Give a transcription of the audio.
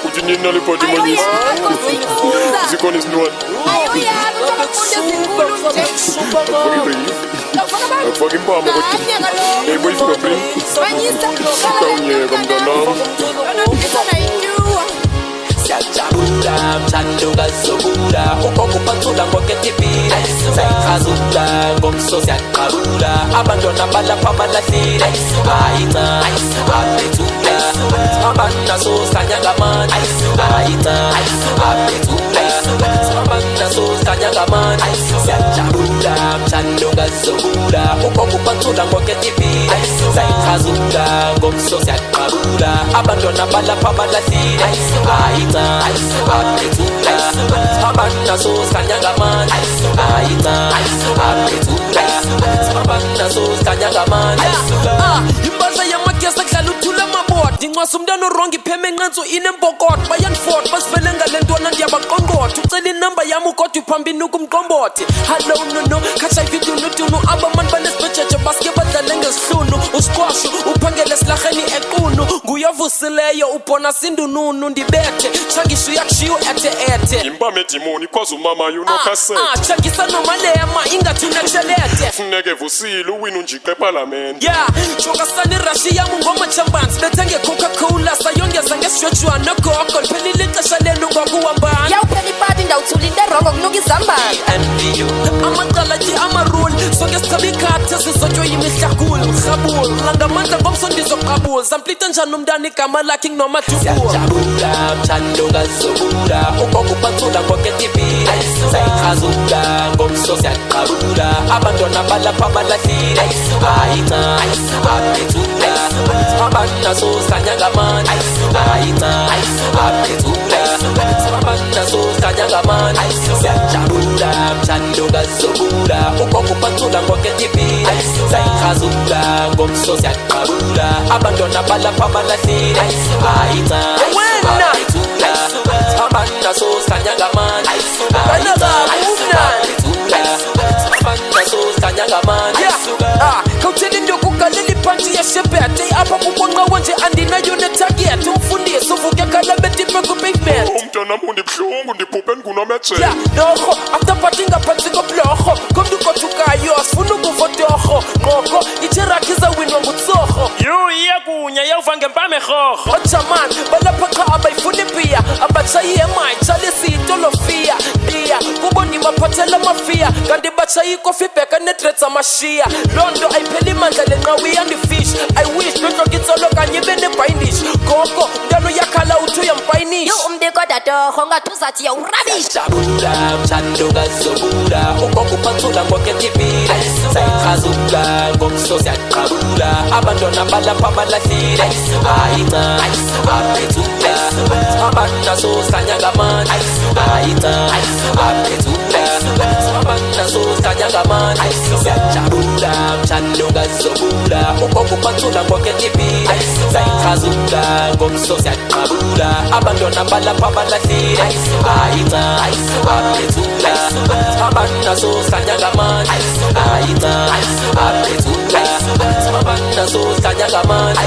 Ujinina lipati Manyisa. Zikoni snort. Fucking palm. Hey boy, you bring. Siyajabula mthanduka zobula ukokuphathula ngoketipila sayikhazuka ngomso siyaqabula abantwana balapha balahlile ayita abethula abanaso sanyangamani ayita abethula abanaso sanyangamani siyajabula mthanduka zobula ukokuphathula ngoketipila sayikhazuka ngomso siyaqabula abantwana balapha balahlile ayita abethula abanaso sanyangamani ayita abethula abanaso sanyangamani imbaza yamagesa kudlala uthula mabodi nxasa umntana orongi ipheme nqantso inembokotho bayanifort basivele ngale ntwana ndiyabaqongqotha ucela inamba yam ukodwa uphambini ukumqombothi hallo nono khatsha ividunudunu abamani banesibhejeje baske badlale ngesihlunu usiqwasho uphangele silaheni equnu nguyavusileyo ubhona sindununu ndibethe changisho yakushiyo ethe Impame dimoni kwazi umama yunokasete. Changisa nomalema ingathi unekshelete Funeke vusile uwina unjiqe eParliament. Yeah, chokasani rashi yamu ngoma chambansi bethenge Coca-Cola sayongeza ngesishwejwana nogoko liphelile ixesha lenu kwakuhambana yawuphela ipati ndawuthula into erongo kunuka izambane amaqala nje amarule sonke sithabe ikhathi sizotywe yimihlakulu rhabulu langamandla ngomso ndizoqabula samplite njani umntana igama lakhe nginomadubula siyajabula mthanduka zobula ukokuphathula ngoketipila sayikhazuka ngomso siyaqabula abantwana balapha balahlile ayita abethula abanaso sanyangamani ayita abethula abanaso sanyangamani siyajabula mthanduka zobula ukokuphathula ngoketipila sayikhazuka ngomso siyaqabula abantwana balapha balahlile ayita abethula abanaso sanyangamani ayita abanaso sanyangamani khawutheni into yokugalela iphansi yeshebhethe apha kubonqa wonje andinayo netageti umfundisi uvuke khala betipe kupavement Umntana mundi buhlungu ndiphuphe ngunomejele. ya norho afterparty ngaphansi koblorho komntu ukothukayo sifuna ukuvotorho ngqoko itsherakhi izawinwa ngutsorho iyakunya yawuva ngempame rhorho ojaman balapha qha abayifuna impiya abatshayi emayi tshalisiito lofiya ndiya kuboni baphathela mafiya kanti batshayi ikofi ibheka nedreds amashiya loo nto ayipheli mandla lenqawi yandifish I wish lontlokitsolo kanye ibe nebhayindish goko mntana uyakhala uthi uyampayinish yo umdikoda torho ngathi uzathi yawurabisha siyajabula mthanduka zobula ukokuphathula ngoketipila sayikhazuka ngomso siyaqabula abantwana balapha balahlile ayita abethula abanaso sanyangamani ayita abethula abanaso sanyangamani siyajabula mthanduka zobula ukokuphathula ngoketipila sayikhazuka ngomso siyaqabula abantwana balapha balahlile ayita abethula abanaso sanyangamani ayita abethula abanaso sanyangamani